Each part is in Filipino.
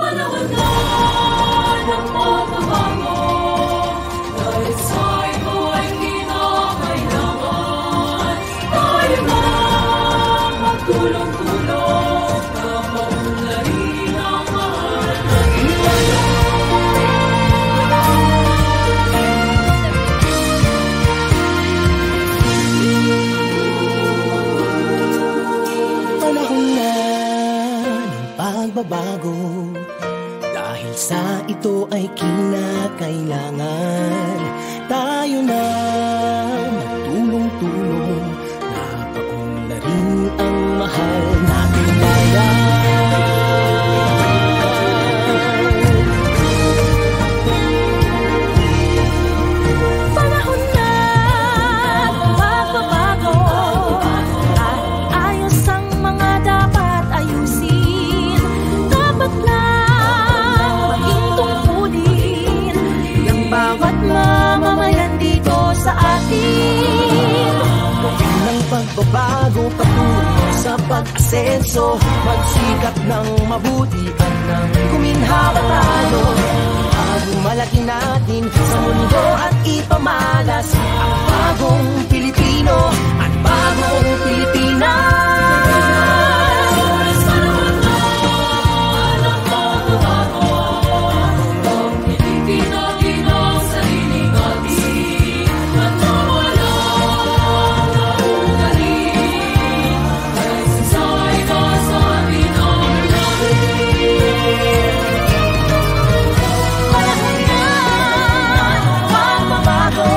Panahon na ng pagbabago, dahil sa ito ay kinakailangan. Tayo na magtulong-tulong na maunlarin ang mahal natin. Panahon na ng pagbabago, dahil sa ito ay kinakailangan. Tayo na magtulong-tulong na paunlarin ang mahal nating bayan. Panahon na ng pagbabago, at ayos ang mga dapat ayusin. Dapat lang maging tungkulin ng bawat mamamayan dito sa atin. Ng pagbabago patungo sa pag-asenso, magsikap ng mabuti at nang kuminhawa tayo. Malaki natin sa mundo at ipamalas ang bagong Pilipino at bagong Pilipinas. Panahon na ng pagbabago, ang pilitin natin ang sarili natin at nawala na ugaling, dahil sisay ka sa atin ang lahat. Panahon na ng pagbabago,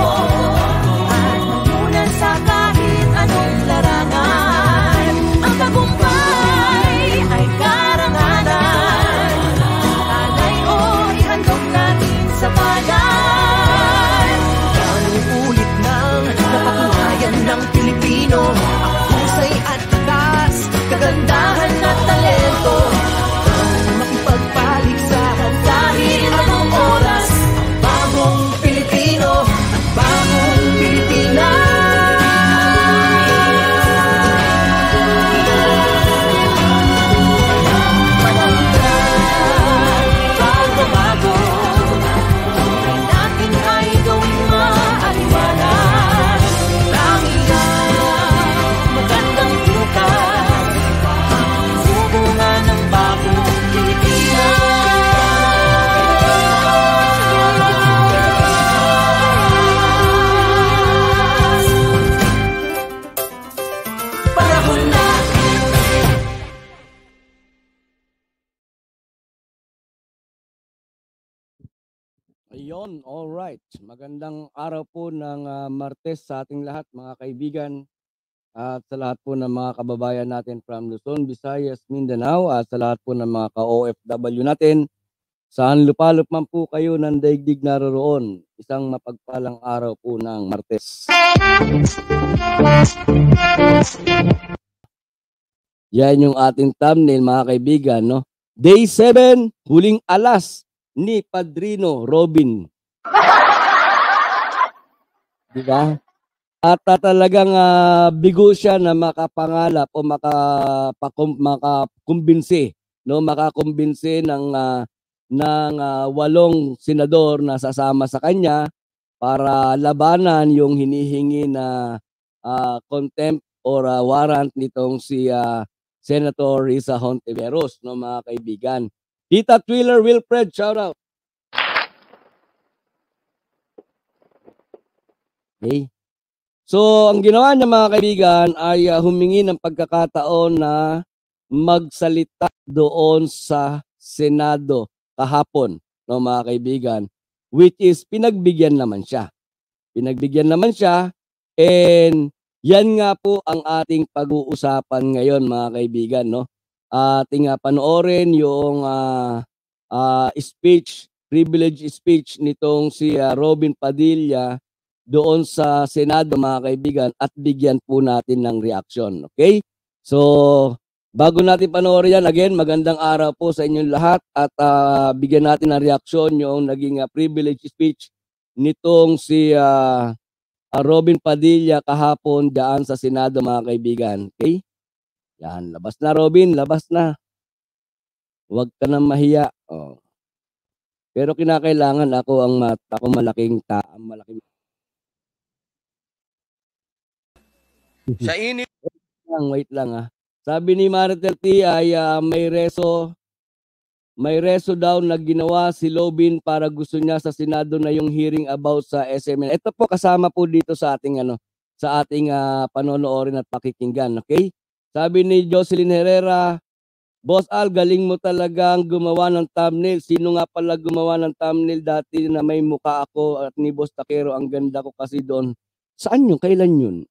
at mamunan sa kahit anong larangan. Ang tagumpay ay karangalan. Alay o ihandog natin sa bayan. Daming ulit nang napatunayan ng Pilipino ang husay at takas, kagandahan at talento. Makipagpaligsahan kahit anong oras, ang bagong Pilipino at bagong Pilipinas. Panahon na pagbabago, Buhay natin ay gawing maaliwalas. Marami ang magandang bukas, sumunga ng bagong Pilipinas. panahon na. Ayun, alright. Magandang araw po ng Martes sa ating lahat mga kaibigan at sa lahat po ng mga kababayan natin from Luzon, Visayas, Mindanao at sa lahat po ng mga ka-OFW natin. Saan lupalop man po kayo ng daigdig naroroon, isang mapagpalang araw po ng Martes. Yan yung ating thumbnail mga kaibigan, no? Day 7, huling alas ni Padrino Robin. Diba? At talagang bigo siya na makapangalap o makakumbinsi, no? Makakumbinsi ng 8 senador na sasama sa kanya para labanan yung hinihingi na contempt or warrant nitong si Senator Risa Hontiveros, no mga kaibigan. Tita Twiller Wilfred, shout out. Okay. So, ang ginawa niya mga kaibigan ay humingi ng pagkakataon na magsalita doon sa Senado kahapon, no mga kaibigan, which is pinagbigyan naman siya. Pinagbigyan naman siya, and yan nga po ang ating pag-uusapan ngayon mga kaibigan, no? Ating panoorin yung speech, privilege speech nitong si Robin Padilla doon sa Senado mga kaibigan at bigyan po natin ng reaction. Okay? So, bago natin panoorin yan, again, magandang araw po sa inyong lahat at bigyan natin ng reaksyon yung naging privilege speech nitong si Robin Padilla kahapon daan sa Senado mga kaibigan. Okay? Yan, labas na Robin, labas na. Huwag ka nang mahiya. Oh. Pero kinakailangan ako malaking malaking Sa init wait lang. Sabi ni Maritel T ay may reso daw na ginawa si Lobin para gusto niya sa Senado na yung hearing about sa SMN. Ito po kasama po dito sa ating panonoorin at pakikinggan, okay? Sabi ni Jocelyn Herrera, Boss Al, galing mo talagang gumawa ng thumbnail. Sino nga pala gumawa ng thumbnail dati na may mukha ako at ni Boss Takero? Ang ganda ko kasi doon. Saan yun? Kailan yun?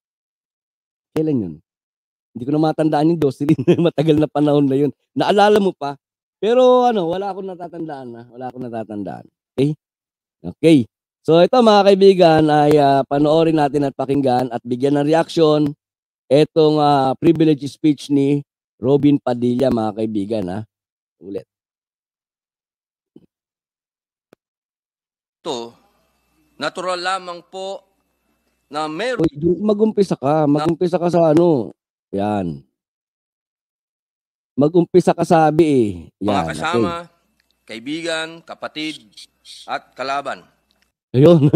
Kailan yun? Hindi ko na matandaan yung Jocelyn. Matagal na panahon na yun. Naalala mo pa? Pero wala akong natatandaan. Wala akong natatandaan. Okay? Okay. So ito mga kaibigan ay panoorin natin at pakinggan at bigyan ng reaction itong privilege speech ni Robin Padilla, mga kaibigan. Ulit. to, natural lamang po na meron Mag-umpisa ka. Mag-umpisa ka sa Yan. Mag-umpisa ka sabi Yan, mga kasama, kaibigan, kapatid, at kalaban. Ayun.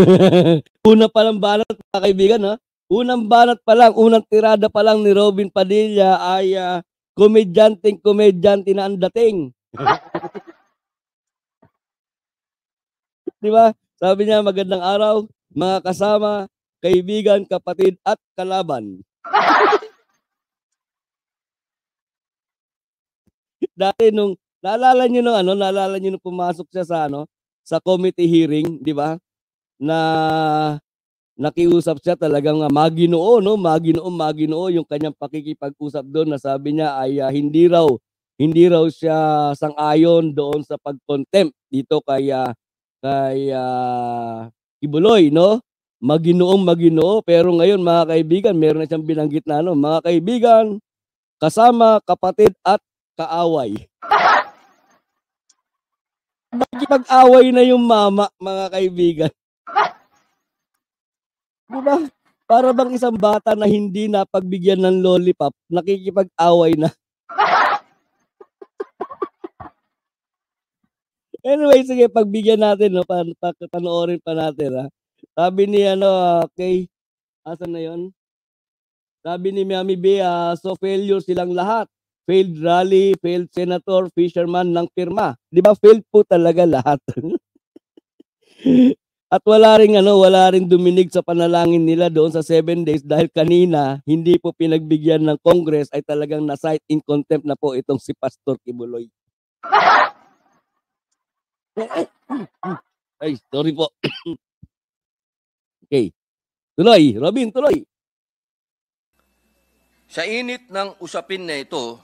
Una pa lang banat, mga kaibigan, Unang banat pa lang, unang tirada pa lang ni Robin Padilla ay komedyante na ang dating. Di ba? Sabi niya, magandang araw, mga kasama, kaibigan, kapatid, at kalaban. Dati naalala niyo nung pumasok siya sa committee hearing, di ba? Na nakiusap siya talagang Maginoo, Maginoo yung kanyang pakikipag-usap doon, na sabi niya ay hindi raw siya sang-ayon doon sa pag-contempt dito kay Kibuloy, no? Maginoo, pero ngayon mga kaibigan, meron na siyang binanggit na mga kaibigan, kasama, kapatid at kaaway. Nakikipag-away na yung mama, mga kaibigan. Diba? Para bang isang bata na hindi napagbigyan ng lollipop, nakikipag-away na. Anyway, sige, pagbigyan natin, panoorin pa natin, Sabi ni okay, asan na yon? Sabi ni Mami B, so failure silang lahat. Failed rally, failed senator, fisherman ng pirma. Di ba? Failed po talaga lahat. At wala ring duminig sa panalangin nila doon sa 7 days dahil kanina hindi po pinagbigyan ng Congress, ay talagang na-cite in contempt na po itong si Pastor Kibuloy. Ay, sorry po. Okay. Tuloy, Robin, tuloy. Sa init ng usapin na ito,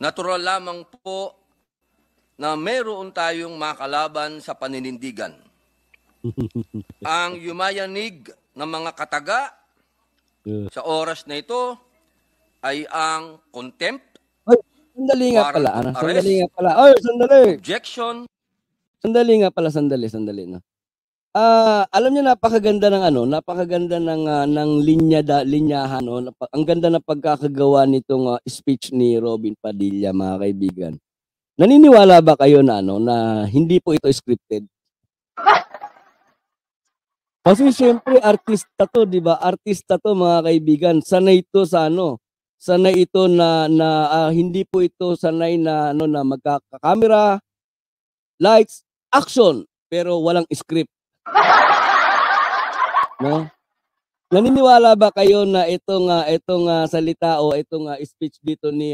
natural lamang po na meron tayong makalaban sa paninindigan. Ang yumayanig ng mga kataga sa oras na ito ay ang contempt, Ay, sandali nga pala. Ay, sandali. objection. Sandali nga pala, sandali. No? Alam niyo, napakaganda ng linyahan, no? Ang ganda ng pagkakagawa nitong speech ni Robin Padilla, mga kaibigan. Naniniwala ba kayo na hindi po ito scripted? Kasi siyempre artista to, 'di ba? Artista to, mga kaibigan. Sanay ito na hindi po ito sanay na na magkaka-camera, lights, action, pero walang script. No? Naniniwala ba kayo na itong salita o itong speech dito ni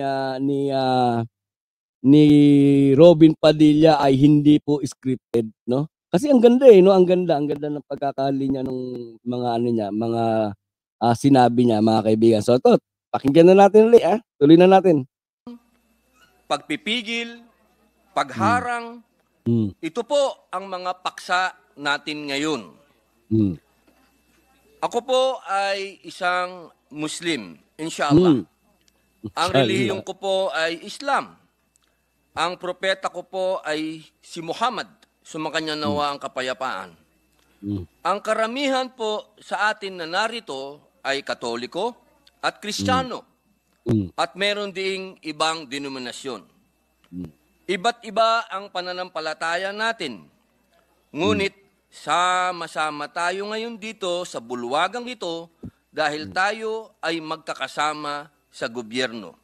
Robin Padilla ay hindi po scripted, no? Kasi ang ganda no? Ang ganda ng pagkakalinya ng mga sinabi niya, mga kaibigan. So ito, pakinggan na natin ulit, Tuloy na natin. Pagpipigil, pagharang, ito po ang mga paksa natin ngayon. Ako po ay isang Muslim, inshallah. Ang relihiyong ko po ay Islam. Ang propeta ko po ay si Muhammad, sumakanya nawa ang kapayapaan. Ang karamihan po sa atin na narito ay Katoliko at Kristiyano. At meron ding ibang denominasyon. Iba't iba ang pananampalataya natin. Ngunit sama-sama tayo ngayon dito sa bulwagang ito dahil tayo ay magkakasama sa gobyerno.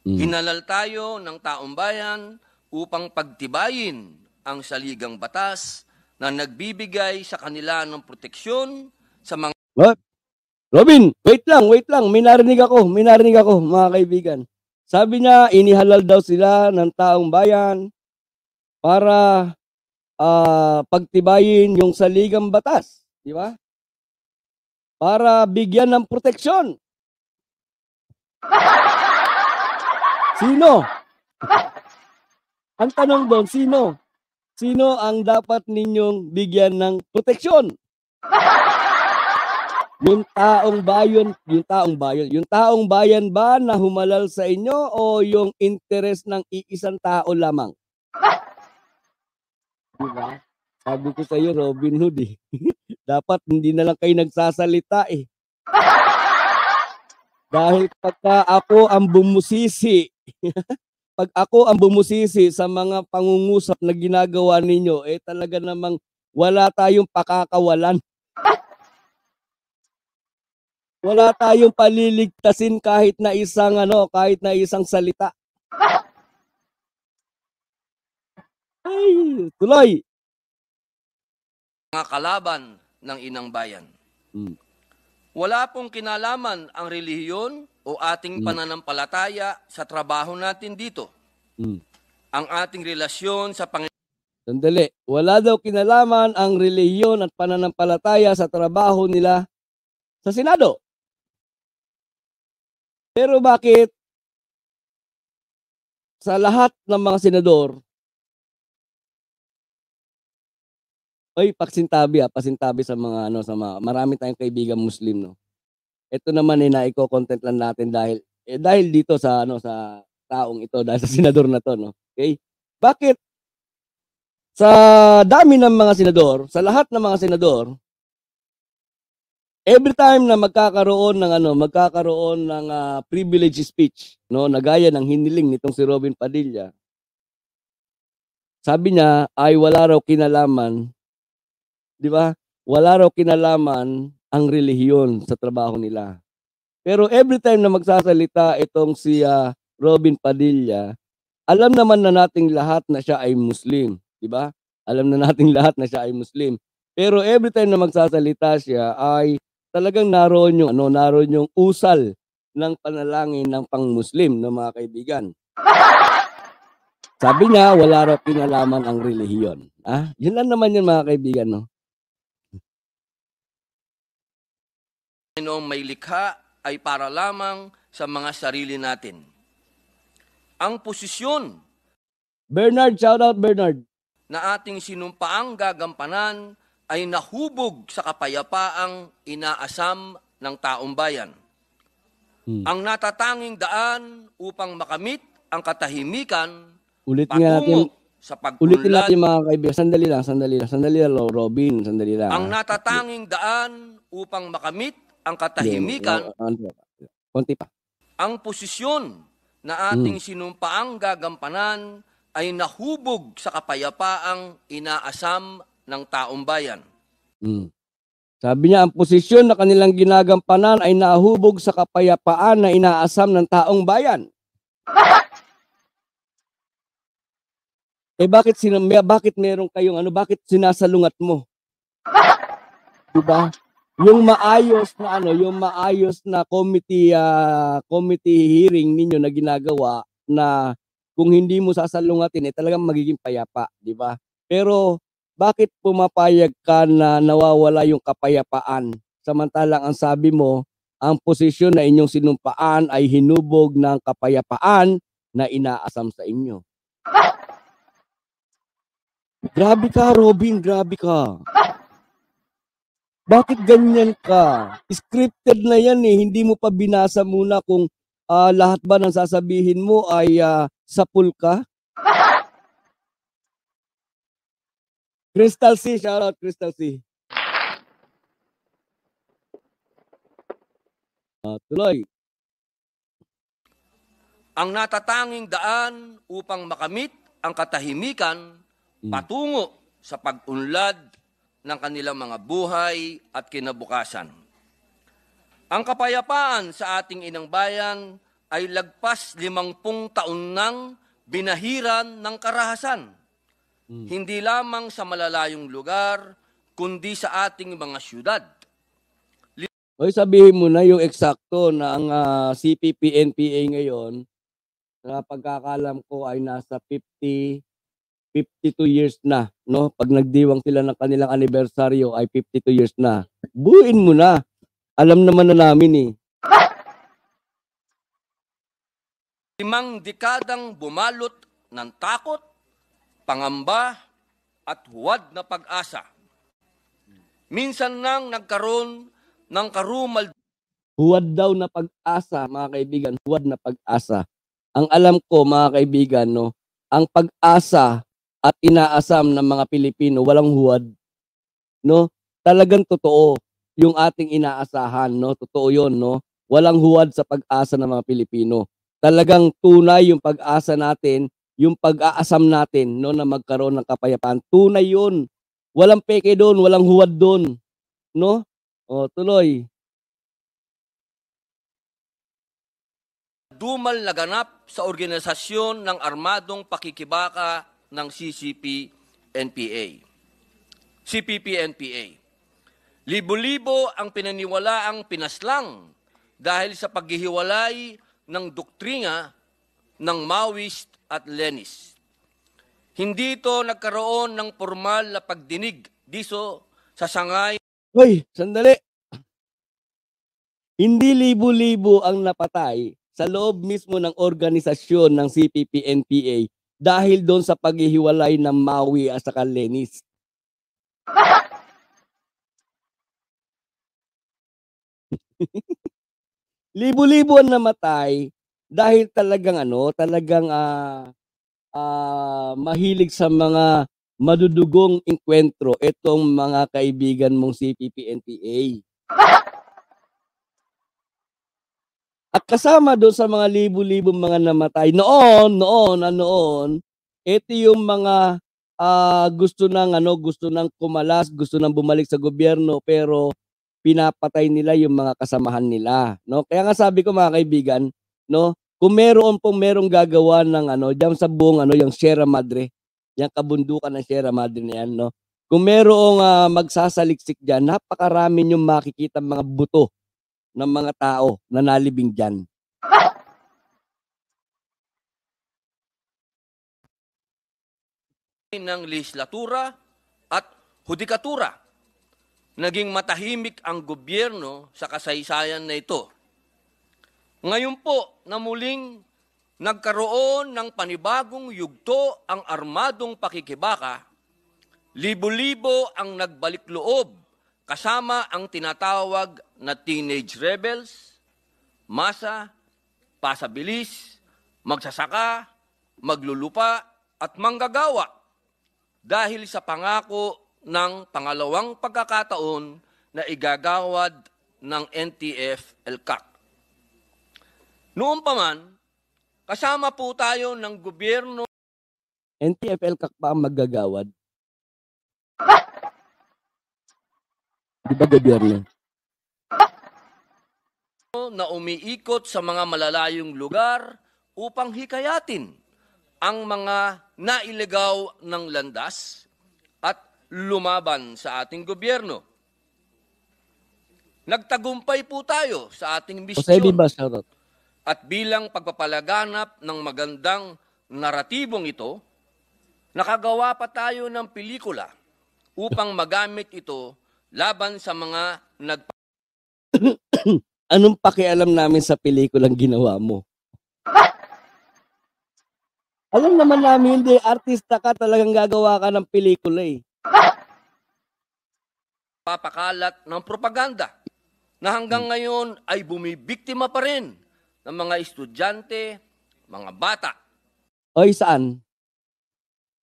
Hinalal tayo ng taong bayan upang pagtibayin ang saligang batas na nagbibigay sa kanila ng proteksyon sa mga What? Robin, wait lang. May narinig ako, mga kaibigan. Sabi niya, inihalal daw sila ng taong bayan para pagtibayin yung saligang batas. Di ba? Para bigyan ng proteksyon. Sino? Ang tanong doon, sino? Sino ang dapat ninyong bigyan ng proteksyon? Yung taong bayan ba na humalal sa inyo o yung interes ng iisang tao lamang? Diba? Sabi ko sa iyo, Robin Hood eh. Dapat hindi na lang kayo nagsasalita eh. Dahil pagka ako ang bumusisi, pag ako ang bumusisi sa mga pangungusap na ginagawa ninyo, eh talaga namang wala tayong pakakawalan. Wala tayong paliligtasin kahit na isang salita. Ay, tuloy. mga kalaban ng inang bayan. Wala pong kinalaman ang relihiyon o ating pananampalataya sa trabaho natin dito. Ang ating relasyon sa Panginoon. Sandali. Wala daw kinalaman ang relihiyon at pananampalataya sa trabaho nila sa Senado. Pero bakit sa lahat ng mga senador, pasintabi sa mga marami tayong kaibigan Muslim, no. Ito naman ay naiko-content lang natin dahil dito sa sa taong ito, dahil sa senador na to, no. Okay? Bakit sa dami ng mga senador, sa lahat ng mga senador, every time na magkakaroon ng privilege speech, no, na gaya ng hiniling nitong si Robin Padilla, sabi niya ay wala raw kinalaman, di ba? Wala raw kinalaman ang relihiyon sa trabaho nila. Pero every time na magsasalita itong si Robin Padilla, alam naman na nating lahat na siya ay Muslim, di ba? Alam na nating lahat na siya ay Muslim. Pero every time na magsasalita siya ay talagang naroon yung usal ng panalangin ng pang-Muslim, no, mga kaibigan. Sabi niya, wala raw kinalaman ang relihiyon. Yun lang naman yun, mga kaibigan, no? Panginoong may likha ay para lamang sa mga sarili natin. Ang posisyon Bernard, shout out Bernard. na ating sinumpaang gagampanan ay nahubog sa kapayapaang inaasam ng taong bayan. Ang natatanging daan upang makamit ang katahimikan Ulitin natin sa pagpunlad. mga kaibigan. Sandali lang, Robin. Sandali lang. Ang natatanging daan upang makamit ang katahimikan. Konti pa. Ang posisyon na ating sinumpaang gagampanan ay nahubog sa kapayapaang inaasam ng taong bayan. Sabi niya, ang posisyon na kanilang ginagampanan ay nahubog sa kapayapaan na inaasam ng taong bayan. Bakit meron kayong bakit sinasalungat mo? Diba? Yung maayos na committee hearing ninyo na ginagawa, na kung hindi mo sasalungatin talagang magiging payapa, di ba? Pero bakit pumapayag ka na nawawala yung kapayapaan? Samantalang ang sabi mo, ang posisyon na inyong sinumpaan ay hinubog ng kapayapaan na inaasam sa inyo. Grabe ka, Robin, grabe ka. Bakit ganyan ka? Scripted na yan eh. Hindi mo pa binasa muna kung lahat ba ng sasabihin mo ay sapul ka? Crystal C, shout out Crystal C. Tuloy. Ang natatanging daan upang makamit ang katahimikan patungo sa pag-unlad ng kanilang mga buhay at kinabukasan. Ang kapayapaan sa ating inang bayan ay lagpas 50 taon nang binahiran ng karahasan. Hindi lamang sa malalayong lugar, kundi sa ating mga syudad. Oy, sabihin mo na yung eksakto na ang CPP-NPA ngayon, na pagkakalam ko ay nasa 52 years na, no? Pag nagdiwang sila ng kanilang anibersaryo ay 52 years na. Buuin mo na. Alam naman na namin eh. 5 dekadang bumalot ng takot, pangamba, at huwad na pag-asa. Minsan nang nagkaroon ng karumal. Huwad daw na pag-asa, mga kaibigan. Huwad na pag-asa. Ang alam ko, mga kaibigan, no, ang pag-asa at inaasam ng mga Pilipino, walang huwad. No? Talagang totoo yung ating inaasahan, no? Totoo 'yon, no? Walang huwad sa pag-asa ng mga Pilipino. Talagang tunay yung pag-asa natin, yung pag-aasam natin, no, na magkaroon ng kapayapaan. Tunay 'yun. Walang peke doon, walang huwad doon, no? O, tuloy. Dumal na ganap sa organisasyon ng armadong pakikibaka ng CPP-NPA. Libo-libo ang pinaniwalaang pinaslang dahil sa paghihiwalay ng doktrina ng Maoist at Leninist. Hindi ito nagkaroon ng formal na pagdinig dito sa sangay. Hoy, sandali. Hindi libo-libo ang napatay sa loob mismo ng organisasyon ng CPP-NPA dahil doon sa paghihiwalay ng Maui at saka Leninist. Libo-libo ang namatay dahil talagang mahilig sa mga madudugong inkwentro itong mga kaibigan mong CPP-NPA. At kasama doon sa mga libo-libong mga namatay noon, ito yung mga gusto nang kumalas, gusto nang bumalik sa gobyerno pero pinapatay nila yung mga kasamahan nila, no? Kaya nga sabi ko, mga kaibigan, no, kung merong gagawa ng diyan sa buong yung Sierra Madre, yung kabundukan ng Sierra Madre na yan, no? Kung merong magsasaliksik diyan, napakarami yung makikita mga buto ng mga tao na nalibing diyan. Ng legislatura at hudikatura. Naging matahimik ang gobyerno sa kasaysayan na ito. Ngayon po na muling nagkaroon ng panibagong yugto ang armadong pakikibaka, libo-libo ang nagbalik loob kasama ang tinatawag na teenage rebels, masa, pasabilis, magsasaka, maglulupa at manggagawa dahil sa pangako ng pangalawang pagkakataon na igagawad ng NTF-ELCAC. Noon pa man, kasama po tayo ng gobyerno. NTF-ELCAC pa ang maggagawad? Di ba gobyerno? Na umiikot sa mga malalayong lugar upang hikayatin ang mga nailigaw ng landas at lumaban sa ating gobyerno. Nagtagumpay po tayo sa ating misyon. At bilang pagpapalaganap ng magandang naratibong ito, nakagawa pa tayo ng pelikula upang magamit ito laban sa mga Anong pakialam namin sa pelikulang ginawa mo? Alam naman namin, hindi, artista ka, talagang gagawa ka ng pelikula eh. Papakalat ng propaganda na hanggang ngayon ay bumibiktima pa rin ng mga estudyante, mga bata. Oy, saan?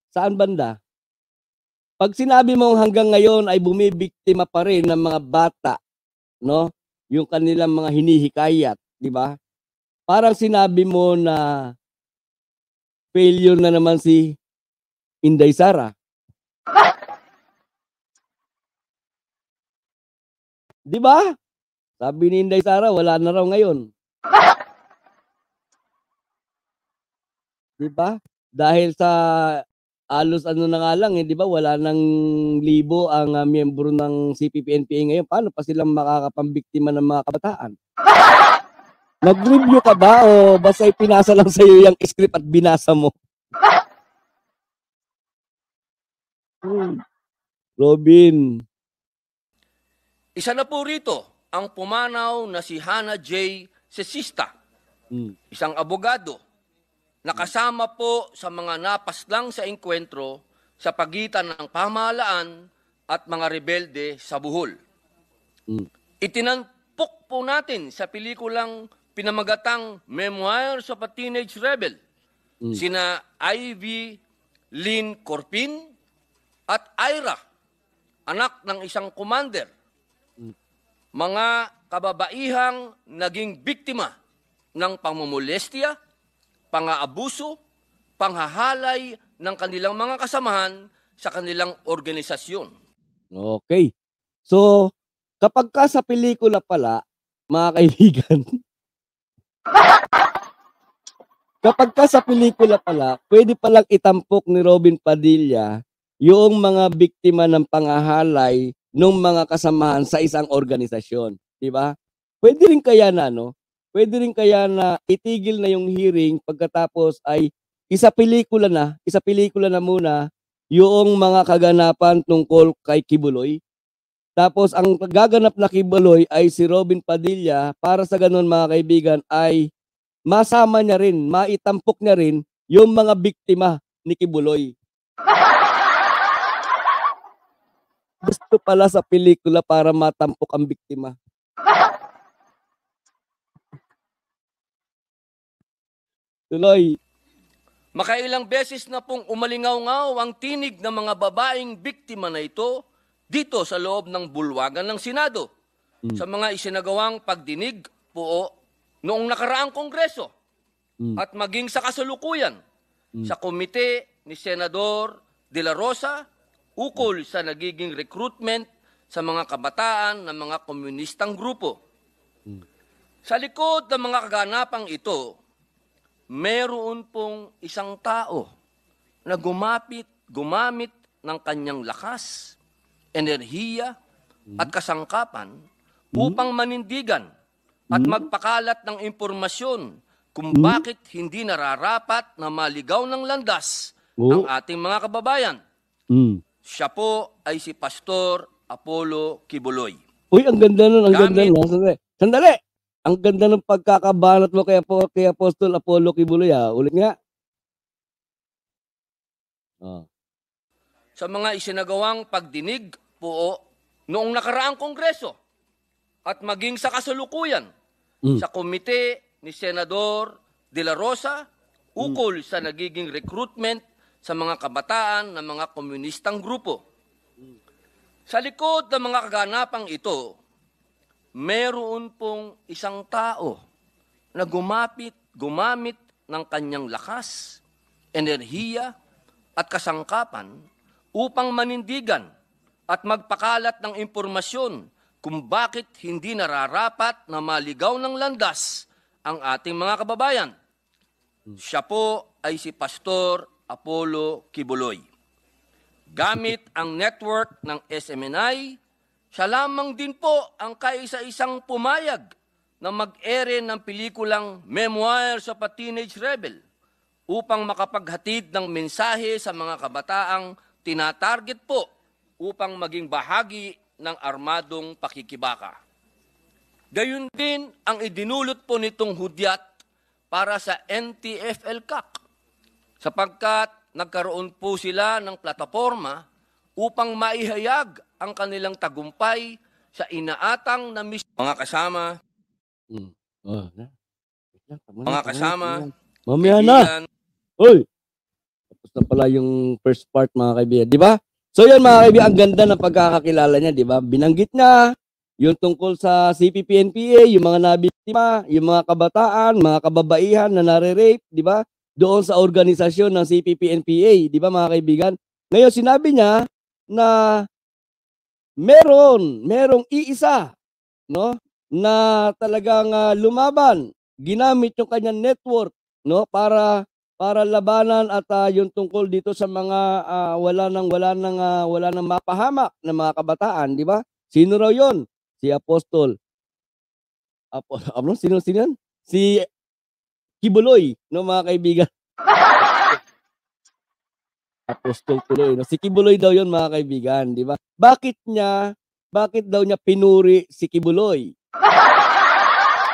Saan banda? Pag sinabi mo hanggang ngayon ay bumibiktima pa rin ng mga bata, no? Yung kanilang mga hinihikayat, di ba? Parang sinabi mo na failure na naman si Inday Sara. Di ba? Sabi ni Inday Sara, wala na raw ngayon. Di ba? Dahil sa alos ano na nga lang, di ba? Wala nang libo ang miyembro ng CPP-NPA ngayon. Paano pa silang makakapambiktima ng mga kabataan? Nag-review ka ba o basta ipinasa lang sa'yo yung script at binasa mo? Robin. Isa na po rito ang pumanaw na si Hannah J. Cesista, isang abogado, nakasama po sa mga napaslang sa engkwentro sa pagitan ng pamahalaan at mga rebelde sa Bohol. Itinampok po natin sa pelikulang pinamagatang Memoirs of a Teenage Rebel, sina Ivy Lynn Corpin at Ira, anak ng isang commander, mga kababaihang naging biktima ng pangmomolestya, pang-aabuso, panghahalay ng kanilang mga kasamahan sa kanilang organisasyon. Okay. So, kapag ka sa pelikula pala, mga kaibigan, kapag ka sa pelikula pala, pwede palang itampok ni Robin Padilla yung mga biktima ng panghahalay ng mga kasamahan sa isang organisasyon, di ba? Pwede rin kaya na itigil na yung hearing pagkatapos ay isa pelikula na muna yung mga kaganapan tungkol kay Kibuloy. Tapos ang gaganap na Kibuloy ay si Robin Padilla, para sa ganun mga kaibigan ay masama niya rin, maitampok niya rin yung mga biktima ni Kibuloy. Gusto pala sa pelikula para matampok ang biktima. Tuloy. Makailang beses na pong umalingaw-ngaw ang tinig ng mga babaeng biktima na ito dito sa loob ng bulwagan ng Senado sa mga isinagawang pagdinig po noong nakaraang Kongreso at maging sa kasalukuyan sa komite ni Senador De La Rosa ukol sa nagiging recruitment sa mga kabataan ng mga komunistang grupo. Sa likod ng mga kaganapang ito, meron pong isang tao na gumamit ng kanyang lakas, enerhiya at kasangkapan upang manindigan at magpakalat ng impormasyon kung bakit hindi nararapat na maligaw ng landas ang ating mga kababayan. Siya po ay si Pastor Apollo Kibuloy. Uy, ang ganda nun, Sandali! Ang ganda ng pagkakabanat mo kay Apostol Apollo Kibuloy, ha? Ulit nga. Sa mga isinagawang pagdinig po noong nakaraang Kongreso at maging sa kasalukuyan sa komite ni Senador De La Rosa ukol sa nagiging recruitment sa mga kabataan ng mga komunistang grupo. Sa likod ng mga kaganapang ito, meron pong isang tao na gumamit ng kanyang lakas, enerhiya at kasangkapan upang manindigan at magpakalat ng impormasyon kung bakit hindi nararapat na maligaw ng landas ang ating mga kababayan. Siya po ay si Pastor Apollo Kibuloy. Gamit ang network ng SMNI, siya lamang din po ang kaisa-isang pumayag na mag-ere ng pelikulang Memoirs of a Teenage Rebel upang makapaghatid ng mensahe sa mga kabataang tinatarget po upang maging bahagi ng armadong pakikibaka. Gayun din ang idinulot po nitong hudyat para sa NTF-ELCAC sapagkat nagkaroon po sila ng plataforma upang maihayag ang kanilang tagumpay sa inaatang na mga kasama. Mga kasama. Mamaya na. Uy! Tapos na pala yung first part, mga kaibigan. Di ba? So yun, mga kaibigan, ang ganda ng pagkakakilala niya, di ba? Binanggit niya yung tungkol sa CPP-NPA, yung mga nabiktima, yung mga kabataan, mga kababaihan na nare-rape, di ba? doon sa organisasyon ng CPP-NPA, di ba mga kaibigan? Ngayon sinabi niya na merong iisa, no, na talagang lumaban, ginamit yung kanyang network, no, para labanan at yung tungkol dito sa mga wala nang mapahamak na mga kabataan, di ba? Sino raw 'yon? Si Apostol. Sino yan? Si Kibuloy, no mga kaibigan. Apostol tuloy, no? Si Kibuloy daw 'yon mga kaibigan, di ba? Bakit daw niya pinuri si Kibuloy?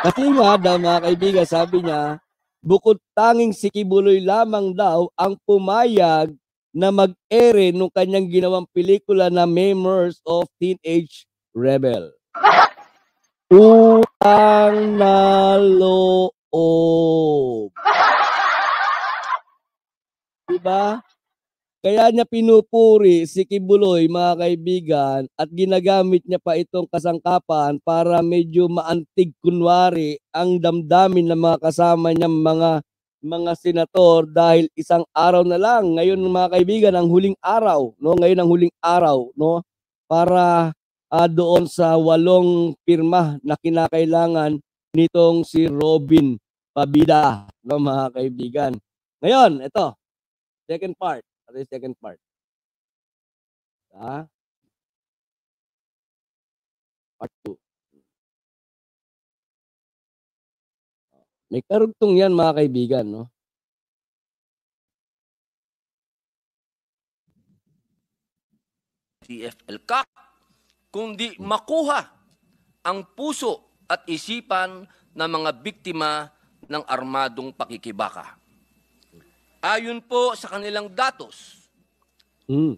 Kasi nga daw mga kaibigan, sabi niya, bukod tanging si Kibuloy lamang daw ang pumayag na mag-ere nung kanyang ginawang pelikula na Memoirs of Teenage Rebel. Utang na loob. Diba? Kaya niya pinupuri si Kibuloy mga kaibigan at ginagamit niya pa itong kasangkapan para medyo maantig kunwari ang damdamin ng mga kasama niya mga senator dahil isang araw na lang ngayon mga kaibigan ang huling araw, no? Ngayon ang huling araw, no? Para doon sa 8 pirma na kinakailangan nitong si Robin Pabida, no mga kaibigan. Ngayon, ito, second part. Ano yung second part? Part 2. May karugtong yan mga kaibigan, no? TFL-CAC, kundi makuha ang puso at isipan ng mga biktima ng armadong pakikibaka. Ayon po sa kanilang datos,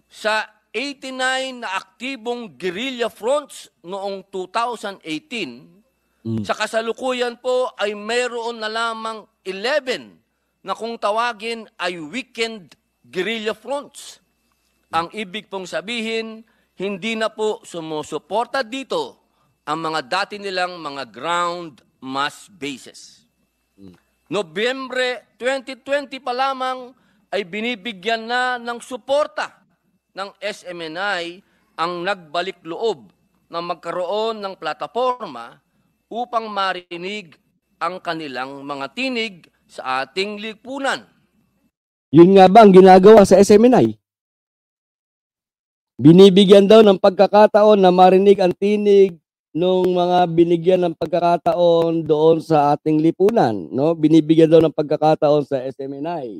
sa 89 na aktibong guerrilla fronts noong 2018, sa kasalukuyan po ay mayroon na lamang 11 na kung tawagin ay weekend guerrilla fronts. Ang ibig pong sabihin, hindi na po sumusuporta dito ang mga dati nilang mga ground mass bases. Nobyembre 2020 pa lamang ay binibigyan na ng suporta ng SMNI ang nagbalik loob na magkaroon ng plataforma upang marinig ang kanilang mga tinig sa ating lipunan. Yun nga ba ang ginagawa sa SMNI? Binibigyan daw ng pagkakataon na marinig ang tinig nung mga binigyan ng pagkakataon doon sa ating lipunan, no? Binibigyan daw ng pagkakataon sa SMNI.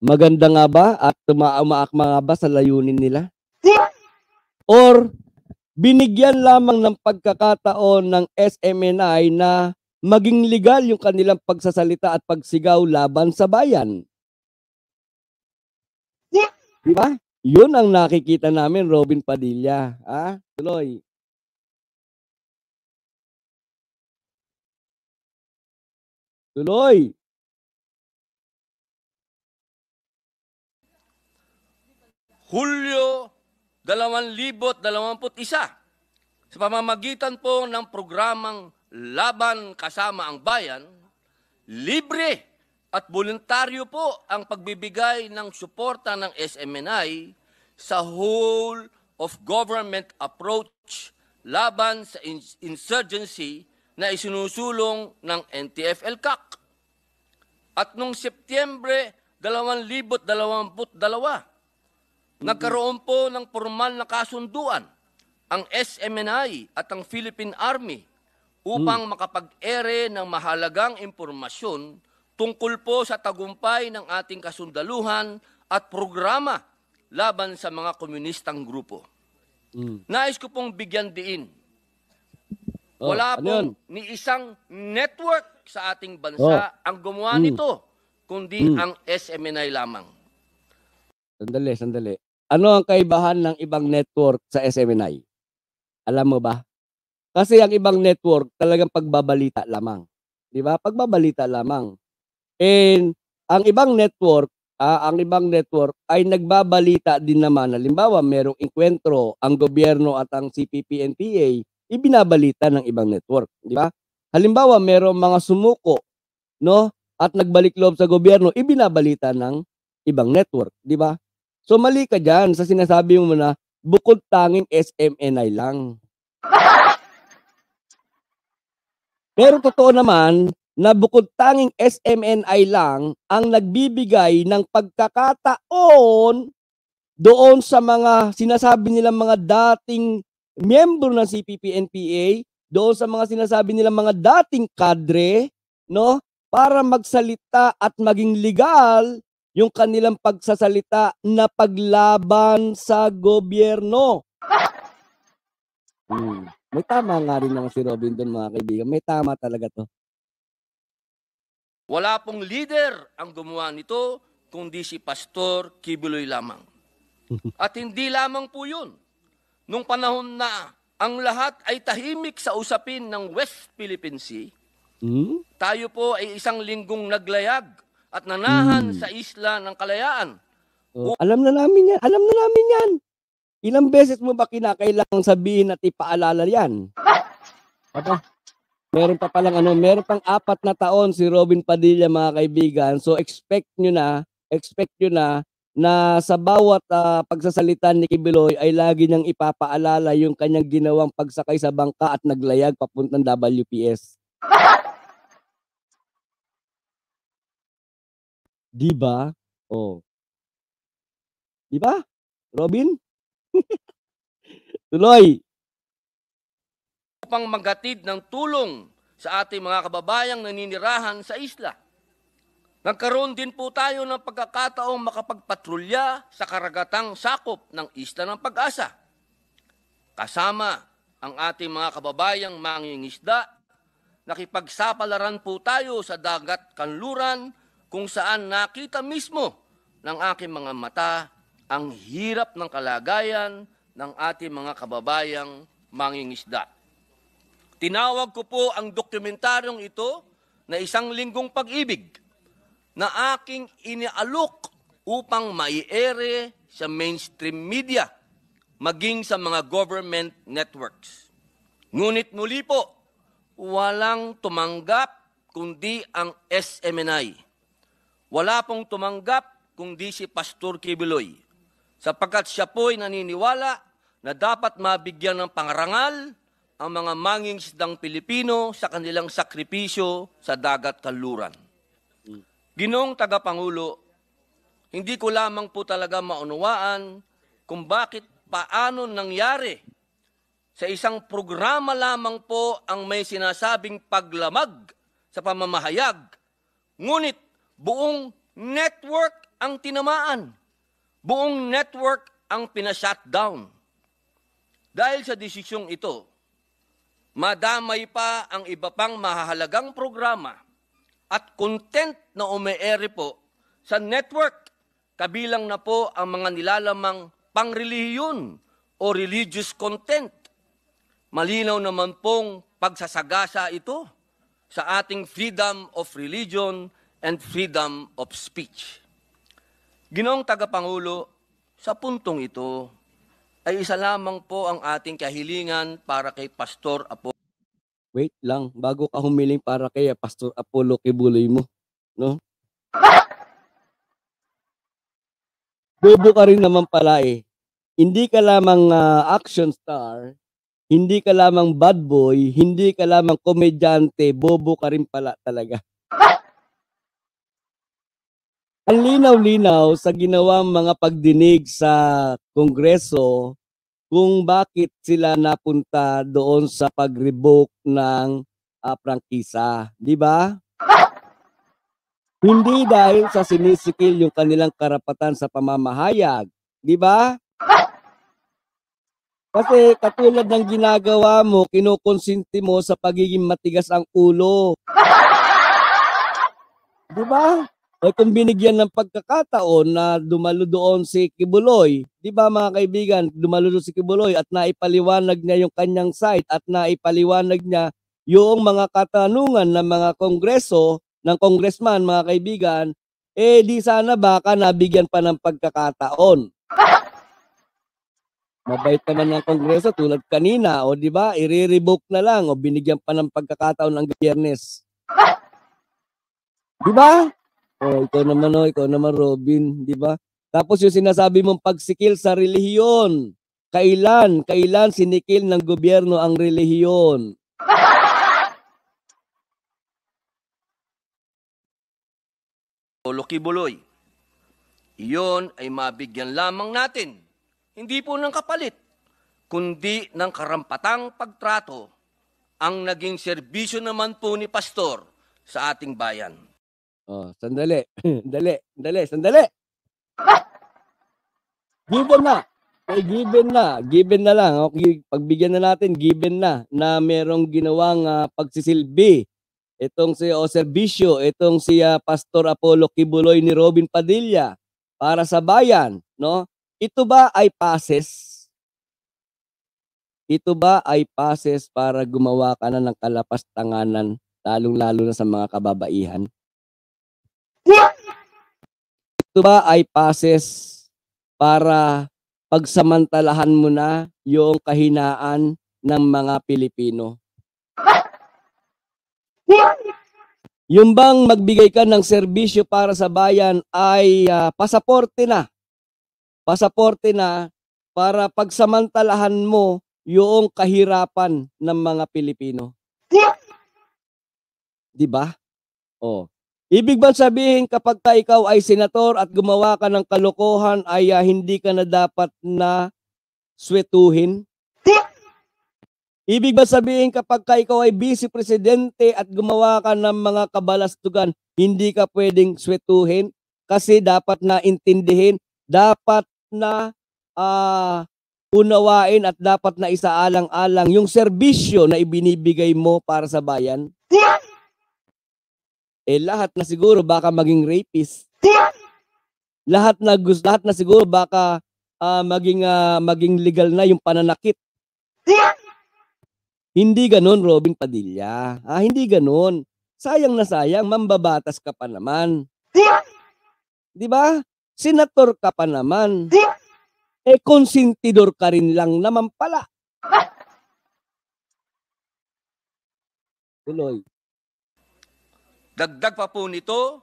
Maganda nga ba at umaakma nga ba sa layunin nila? Or binigyan lamang ng pagkakataon ng SMNI na maging legal yung kanilang pagsasalita at pagsigaw laban sa bayan? Di ba? Yun ang nakikita namin, Robin Padilla. Tuloy. Tuloy. Hulyo 2021, sa pamamagitan po ng programang Laban Kasama ang Bayan, libre at voluntaryo po ang pagbibigay ng suporta ng SMNI sa whole of government approach laban sa insurgency na isinusulong ng NTF-ELCAC. At noong Setyembre 2022, nagkaroon po ng formal na kasunduan ang SMNI at ang Philippine Army upang makapag-ere ng mahalagang impormasyon tungkol po sa tagumpay ng ating kasundaluhan at programa laban sa mga komunistang grupo. Nais ko pong bigyan diin. Wala pong ni isang network sa ating bansa ang gumawa nito, kundi ang SMNI lamang. Sandali. Ano ang kaibahan ng ibang network sa SMNI? Alam mo ba? Kasi ang ibang network talagang pagbabalita lamang. Di ba? Pagbabalita lamang. And ang ibang network ay nagbabalita din naman. Halimbawa, merong enkwentro ang gobyerno at ang CPP-NPA, ibinabalita ng ibang network, di ba? Halimbawa, merong mga sumuko, no? at nagbalik loob sa gobyerno, ibinabalita ng ibang network, di ba? So mali ka dyan sa sinasabi mo na bukod tanging SMNI lang. Pero totoo naman na bukod tanging SMNI lang ang nagbibigay ng pagkakataon doon sa mga sinasabi nilang mga dating miyembro ng CPP-NPA, doon sa mga sinasabi nilang mga dating kadre, no, para magsalita at maging legal yung kanilang pagsasalita na paglaban sa gobyerno. May tama nga rin naman si Robin doon, mga kaibigan. May tama talaga to. Wala pong leader ang gumawa nito, kundi si Pastor Kibuloy lamang. At hindi lamang po yun. Nung panahon na ang lahat ay tahimik sa usapin ng West Philippine Sea, tayo po ay isang linggong naglayag at nanahan sa isla ng Kalayaan. Alam na namin yan. Alam na namin yan. Ilang beses mo ba kinakailangang sabihin at ipaalala yan? Aba, meron pa palang meron pang 4 na taon si Robin Padilla, mga kaibigan. So expect nyo na sa bawat pagsasalita ni Kibuloy ay lagi niyang ipapaalala yung kanyang ginawang pagsakay sa bangka at naglayag papuntang WPS. Di ba? Oh. Di ba? Robin? Tuloy. Upang maghatid ng tulong sa ating mga kababayang naninirahan sa isla. Nagkaroon din po tayo ng pagkakataong makapagpatrolya sa karagatang sakop ng Isla ng Pag-asa. Kasama ang ating mga kababayang mangingisda, nakipagsapalaran po tayo sa dagat kanluran kung saan nakita mismo ng aking mga mata ang hirap ng kalagayan ng ating mga kababayang mangingisda. Tinawag ko po ang dokumentaryong ito na Isang Linggong Pag-ibig na aking inialok upang maiere sa mainstream media, maging sa mga government networks. Ngunit muli po, walang tumanggap kundi ang SMNI. Wala pong tumanggap kundi si Pastor Kibuloy, sapagkat siya po'y naniniwala na dapat mabigyan ng pangarangal ang mga mangingisdang Pilipino sa kanilang sakripisyo sa dagat kanluran. Ginoong Tagapangulo, hindi ko lamang po talaga maunawaan kung bakit paano nangyari sa isang programa lamang po ang may sinasabing paglamag sa pamamahayag, ngunit buong network ang tinamaan, buong network ang pinashutdown. Dahil sa desisyong ito, madamay pa ang iba pang mahahalagang programa at content na umeere po sa network, kabilang na po ang mga nilalamang pangrelihiyon o religious content. Malinaw naman pong pagsasagasa ito sa ating freedom of religion and freedom of speech. Ginoong Tagapangulo, sa puntong ito ay isa lamang po ang ating kahilingan para kay Pastor Apollo. Wait lang, bago ka humiling para kay Pastor Apollo Kibuloy mo, no? Bobo ka rin naman pala eh. Hindi ka lamang action star, hindi ka lamang bad boy, hindi ka lamang komedyante, bobo ka rin pala talaga. Ang linaw-linaw sa ginawang mga pagdinig sa Kongreso kung bakit sila napunta doon sa pag-revoke ng prangkisa, di ba? Hindi dahil sa sinisikil yung kanilang karapatan sa pamamahayag, di ba? Kasi katulad ng ginagawa mo, kinukonsinti mo sa pagiging matigas ang ulo. Di ba? O kung binigyan ng pagkakataon na dumalo doon si Kibuloy, di ba mga kaibigan, dumalo doon si Kibuloy at naipaliwanag niya yung kanyang side at naipaliwanag niya yung mga katanungan ng mga kongreso, ng congressman, mga kaibigan, eh di sana baka nabigyan pa ng pagkakataon. Mabait naman ng kongreso tulad kanina, o di ba, i-revoke na lang o binigyan pa ng pagkakataon ng Biyernes. Di ba? Oh, ikaw naman Robin, di ba? Tapos yung sinasabi mong pagsikil sa relihiyon. Kailan sinikil ng gobyerno ang relihiyon? Apollo Kibuloy. Iyon ay mabigyan lamang natin, hindi po ng kapalit, kundi ng karampatang pagtrato ang naging serbisyo naman po ni Pastor sa ating bayan. Oh, sandali. Sandali. Given na. Given na lang. Okay, pagbigyan na natin, given na merong ginawang pagsisilbi. Itong si serbisyo, itong si Pastor Apollo Kibuloy ni Robin Padilla para sa bayan, no? Ito ba ay passes? Ito ba ay passes para gumawa ka na ng kalapastanganan, lalong-lalo na sa mga kababaihan? Ito ba ay passes para pagsamantalahan mo na yung kahinaan ng mga Pilipino? Yung bang magbigay ka ng serbisyo para sa bayan ay pasaporte na para pagsamantalahan mo yung kahirapan ng mga Pilipino. Di ba? Oh. Ibig bang sabihin kapag ikaw ay senator at gumawa ka ng kalokohan ay hindi ka na dapat na swetuhin? Ibig ba sabihin kapag ikaw ay vice presidente at gumawa ka ng mga kabalastugan, hindi ka pwedeng swetuhin? Kasi dapat na intindihin, dapat na unawain at dapat na isaalang-alang yung serbisyo na ibinibigay mo para sa bayan? Lahat na siguro baka maging rapist. Lahat na siguro baka maging legal na yung pananakit. Hindi ganon, Robin Padilla. Hindi ganon. Sayang na sayang, mambabatas ka pa naman. Di ba? Senator ka pa naman. Konsentidor ka rin lang naman pala. Tuloy. Dagdag pa po nito,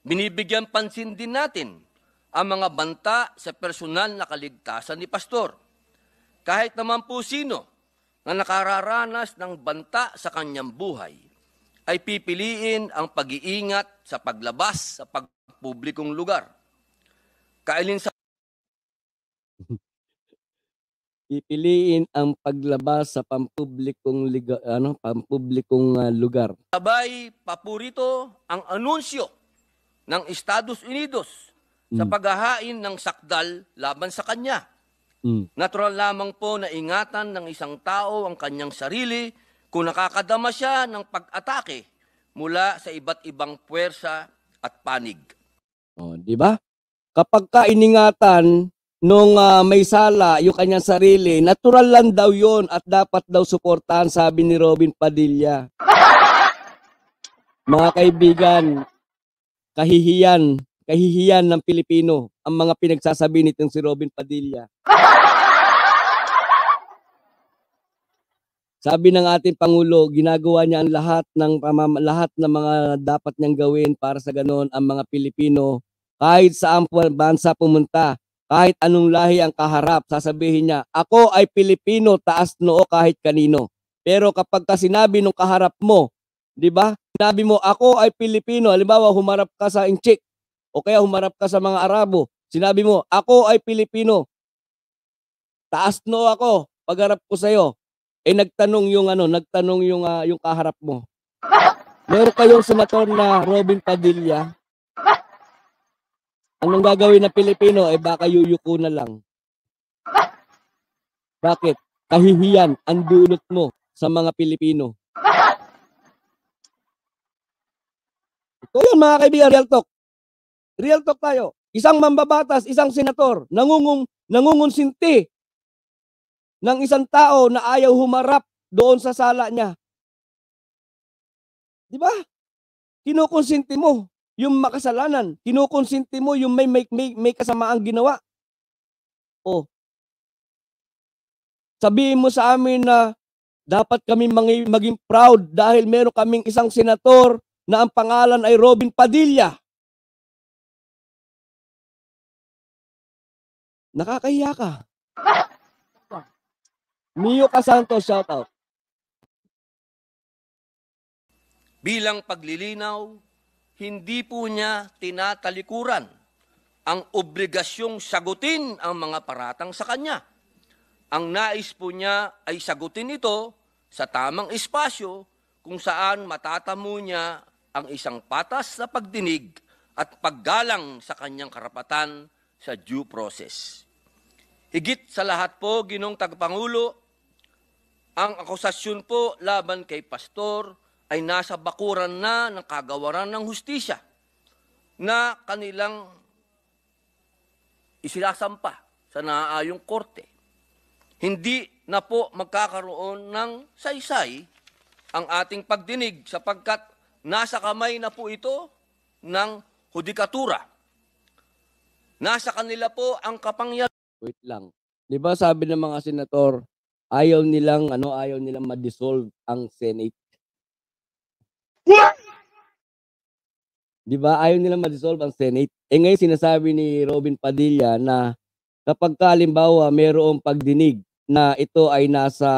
binibigyan pansin din natin ang mga banta sa personal na kaligtasan ni Pastor. Kahit naman po sino na nakararanas ng banta sa kanyang buhay, ay pipiliin ang pag-iingat sa paglabas sa pagpublikong lugar. Pipiliin ang paglabas sa pampublikong lugar. Sabay paborito ang anunsyo ng Estados Unidos sa paghahain ng sakdal laban sa kanya. Natural lamang po na ingatan ng isang tao ang kanyang sarili kung nakakadama siya ng pag-atake mula sa iba't ibang puwersa at panig. Di ba? Kapag ka iningatan nung may sala yung kanyang sarili, natural lang daw yon at dapat daw suportahan, sabi ni Robin Padilla. Mga kaibigan, kahihiyan ng Pilipino ang mga pinagsasabi nitong si Robin Padilla. Sabi ng ating Pangulo, ginagawa niya ang lahat ng mga dapat niyang gawin para sa ganon ang mga Pilipino, kahit saan bansa pumunta, kahit anong lahi ang kaharap, sasabihin niya, ako ay Pilipino, taas noo kahit kanino. Pero kapag sinabi nung kaharap mo, di ba? Sinabi mo, ako ay Pilipino, halimbawa humarap ka sa Inchik, o kaya humarap ka sa mga Arabo, sinabi mo, ako ay Pilipino, taas noo ako, pagharap ko sa'yo. Nagtanong yung kaharap mo. Meron kayong senator na Robin Padilla. Anong gagawin ng Pilipino? Baka yuyuko na lang. Bakit? Kahihiyan ang dulot mo sa mga Pilipino. Ito yun mga kaibigan, real talk. Real talk tayo. Isang mambabatas, isang senator, nangungunsinti ng isang tao na ayaw humarap doon sa sala niya. Di ba? Kinukonsinti mo yung makasalanan. Kinukonsinti mo yung may kasamaang ginawa. Sabihin mo sa amin na dapat kami maging proud dahil meron kaming isang senator na ang pangalan ay Robin Padilla. Nakakahiya ka. Mio Casantos, shout out. Bilang paglilinaw, hindi po niya tinatalikuran ang obligasyong sagutin ang mga paratang sa kanya. Ang nais po niya ay sagutin ito sa tamang espasyo kung saan matatamo niya ang isang patas na pagdinig at paggalang sa kanyang karapatan sa due process. Higit sa lahat po, Ginoong Tagapangulo, ang akusasyon po laban kay Pastor ay nasa bakuran na ng kagawaran ng hustisya na kanilang isilasampa sa naaayong korte. Hindi na po magkakaroon ng saysay ang ating pagdinig sapagkat nasa kamay na po ito ng hudikatura. Nasa kanila po ang kapangyarihan. Wait lang. 'Di ba sabi ng mga senator, ayaw nilang ma-dissolve ang Senate. 'Di ba? Ayaw nilang ma-dissolve ang Senate. Ngayon sinasabi ni Robin Padilla na kapag halimbawa mayroong pagdinig na ito ay nasa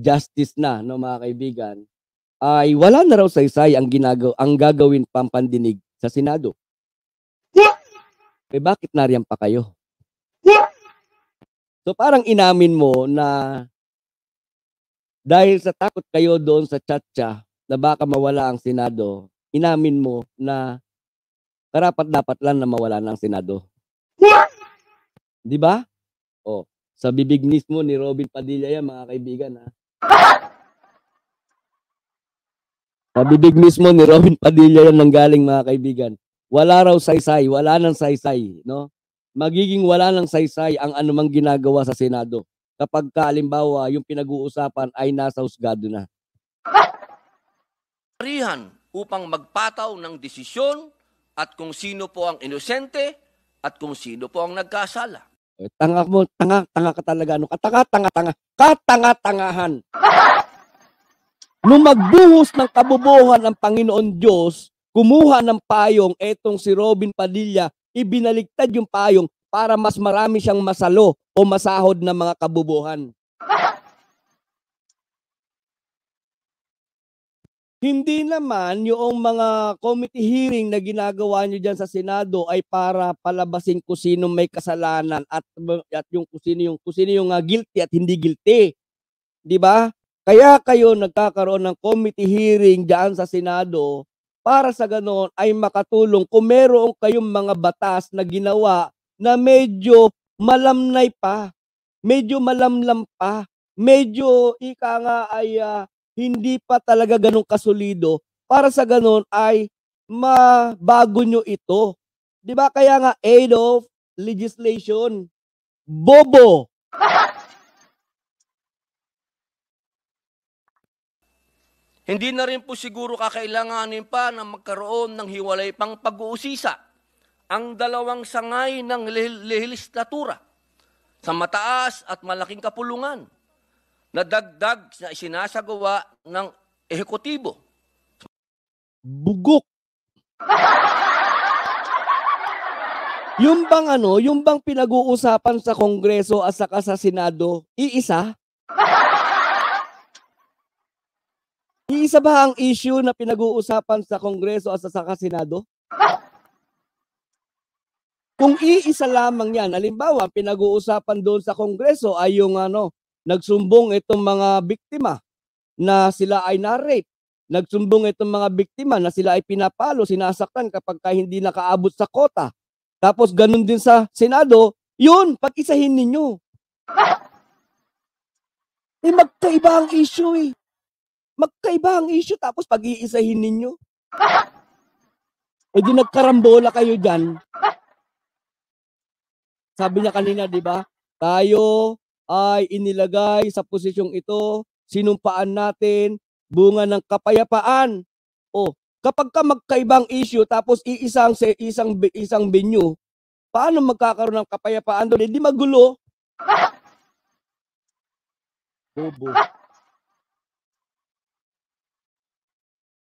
justice na, no mga kaibigan, ay wala na raw saysay ang gagawin pang pandinig sa Senado. Bakit nariyan pa kayo? So parang inamin mo na dahil sa takot kayo doon sa chatcha na baka mawala ang Senado, inamin mo na karapat-dapat lang na mawala ng Senado. Di ba? O, sa bibig mismo ni Robin Padilla yan, mga kaibigan. Ha? Sa bibig mismo ni Robin Padilla yan nanggaling, mga kaibigan. Wala raw saysay, wala nang saysay, no? Magiging wala nang saysay ang anumang ginagawa sa Senado kapag halimbawa yung pinag-uusapan ay nasa husgado na. Upang magpataw ng desisyon at kung sino po ang inosente at kung sino po ang nagkasala. Tanga ka talaga. Ano? Katanga-tangahan. Nung magbuhos ng kabubuhan ng Panginoon Diyos, kumuha ng payong etong si Robin Padilla, ibinaligtad yung payong para mas marami siyang masalo o masahod ng mga kabubuhan. Hindi naman yung mga committee hearing na ginagawa nyo dyan sa Senado ay para palabasin kung sino may kasalanan at yung kung sino yung guilty at hindi guilty. Di ba? Kaya kayo nagkakaroon ng committee hearing dyan sa Senado para sa ganoon ay makatulong kung meron kayong mga batas na ginawa na medyo malamnay pa, medyo malamlam pa, medyo ika nga ay hindi pa talaga ganun kasolido para sa ganun ay mabago nyo ito. Di ba? Kaya nga aid of legislation. Bobo! Hindi na rin po siguro kakailanganin pa na magkaroon ng hiwalay pang pag-uusisa ang dalawang sangay ng lehislatura sa mataas at malaking kapulungan na dagdag na isinasagawa ng ehekutibo. Bugok. Yung bang pinag-uusapan sa Kongreso at saka sa Senado, iisa? Iisa ba ang issue na pinag-uusapan sa Kongreso at saka Senado? Kung iisa lamang yan, halimbawa, pinag-uusapan doon sa Kongreso ay yung nagsumbong itong mga biktima na sila ay na-rape. Nagsumbong itong mga biktima na sila ay pinapalo, sinasaktan kapag hindi nakaabot sa kota. Tapos ganun din sa Senado, yun, pag-isahin ninyo. Magkaiba ang issue eh. Magkaiba ang issue tapos pag-iisahin ninyo. Di nagkarambola kayo dyan. Sabi niya kanina, di ba? Tayo ay inilagay sa posisyong ito, sinumpaan natin, bunga ng kapayapaan. Kapag ka magkaibang issue tapos isang venue, paano magkakaroon ng kapayapaan doon? Hindi magulo. Bobo.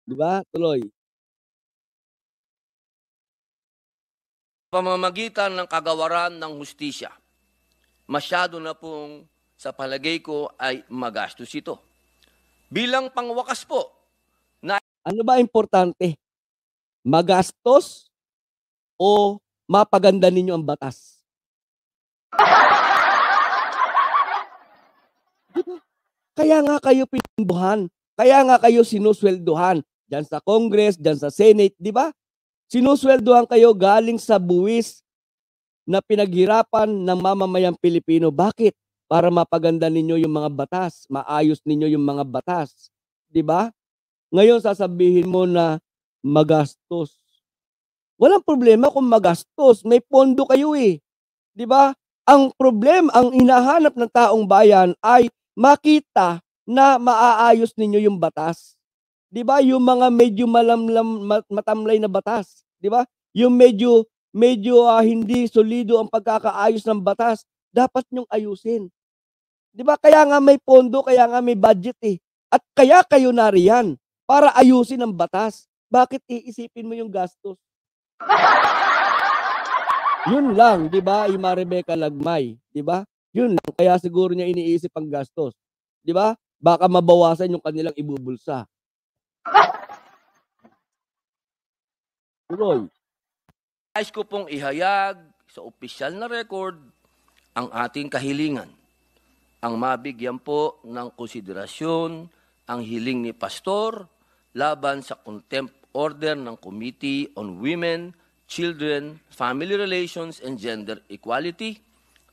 Di ba? Tuloy. Pamamagitan ng kagawaran ng hustisya. Masyado na pong sa palagay ko ay magastos ito. Bilang pangwakas po, Ano ba importante? Magastos o mapaganda ninyo ang batas? Diba? Kaya nga kayo pinunduhan. Kaya nga kayo sinusweldohan. Diyan sa Congress, diyan sa Senate, di ba? Sinusweldohan kayo galing sa buwis na pinaghirapan ng mamamayang Pilipino. Bakit? Para mapaganda ninyo yung mga batas, maayos ninyo yung mga batas. Di ba? Ngayon sasabihin mo na magastos. Walang problema kung magastos, may pondo kayo eh. Di ba? Ang problema, ang hinahanap ng taong bayan ay makita na maaayos ninyo yung batas. Di ba? Yung mga medyo matamlay na batas. Di ba? Yung medyo hindi solido ang pagkakaayos ng batas, dapat nyong ayusin. Di ba? Kaya nga may pondo, kaya nga may budget eh. At kaya kayo nariyan para ayusin ang batas. Bakit iisipin mo yung gastos? Yun lang, di ba? Yung Rebecca Lagmay, di ba? Yun lang. Kaya siguro niya iniisip ang gastos. Di ba? Baka mabawasan yung kanilang ibubulsa. Tuloy. nais ko pong ihayag sa opisyal na record ang ating kahilingan. Ang mabigyan po ng konsiderasyon ang hiling ni Pastor laban sa contempt order ng Committee on Women, Children, Family Relations, and Gender Equality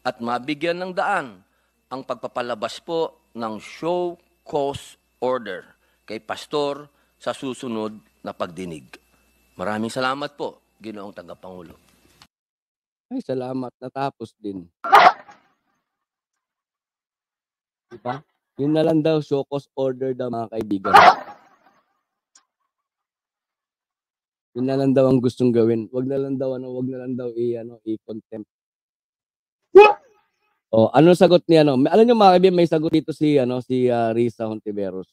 at mabigyan ng daan ang pagpapalabas po ng show cause order kay Pastor sa susunod na pagdinig. Maraming salamat po, Ginoong Tagapangulo. Ay, salamat. Natapos din. Diba? Yun na lang daw, show cause order daw mga kaibigan. Yun na lang daw ang gustong gawin. Wag na lang daw i-contempt. Oh, ano sagot niya alam niyo mga kaibigan, may sagot dito si Risa Hontiveros.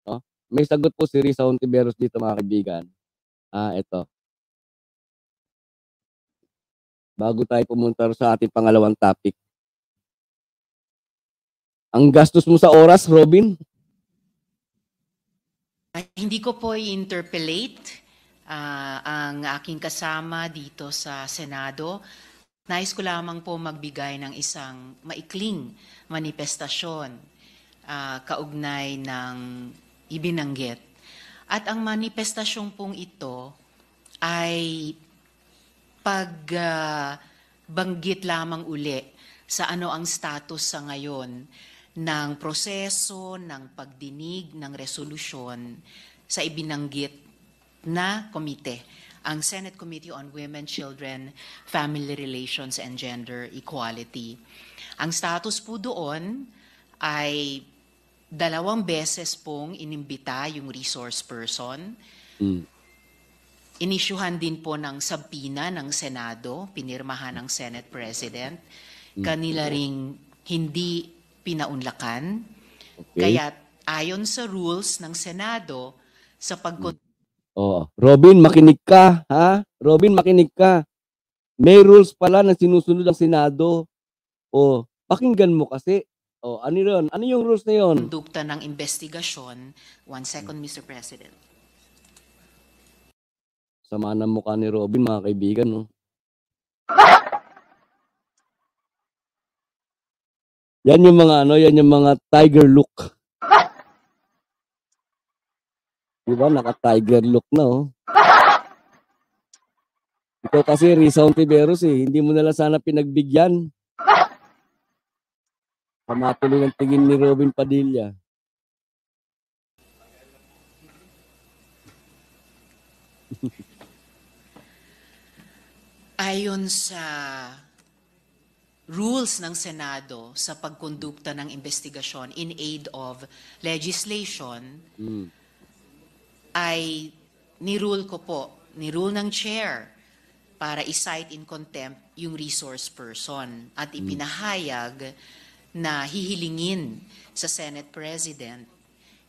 No? May sagot po si Risa Hontiveros dito mga kaibigan. Ito. Bago tayo pumunta sa ating pangalawang topic. Ang gastos mo sa oras, Robin? Hindi ko po i-interpellate ang aking kasama dito sa Senado. Nais ko lamang po magbigay ng isang maikling manifestasyon kaugnay ng ibinanggit. At ang manifestasyon pong ito ay pagbanggit lamang uli sa ano ang status sa ngayon ng proseso ng pagdinig ng resolusyon sa ibinanggit na komite, ang Senate Committee on Women, Children, Family Relations, and Gender Equality. Ang status po doon ay 2 beses pong inimbita yung resource person. Inisyuhan din po ng sabina ng Senado, pinirmahan ng Senate President. Kanila ring hindi pinaunlakan. Okay. Kaya ayon sa rules ng Senado, sa Robin, makinig ka, ha? Robin, makinig ka. May rules pala na sinusunod ng Senado. Pakinggan mo kasi. Ano yun? Ano yung rules na yun? kondukta ng investigasyon. 1 second, Mr. President. Sama ng mukha ni Robin, mga kaibigan, no? Yan yung mga tiger look. Diba? Naka-tiger look na, oh. Ito kasi Risa Hontiveros, hindi mo nalang sana pinagbigyan. Pamatuloy ng tingin ni Robin Padilla. Ayon sa rules ng Senado sa pagkondukta ng investigasyon in aid of legislation, ay nirule ko po, nirule ng chair para i-cite in contempt yung resource person at ipinahayag na hihilingin sa Senate President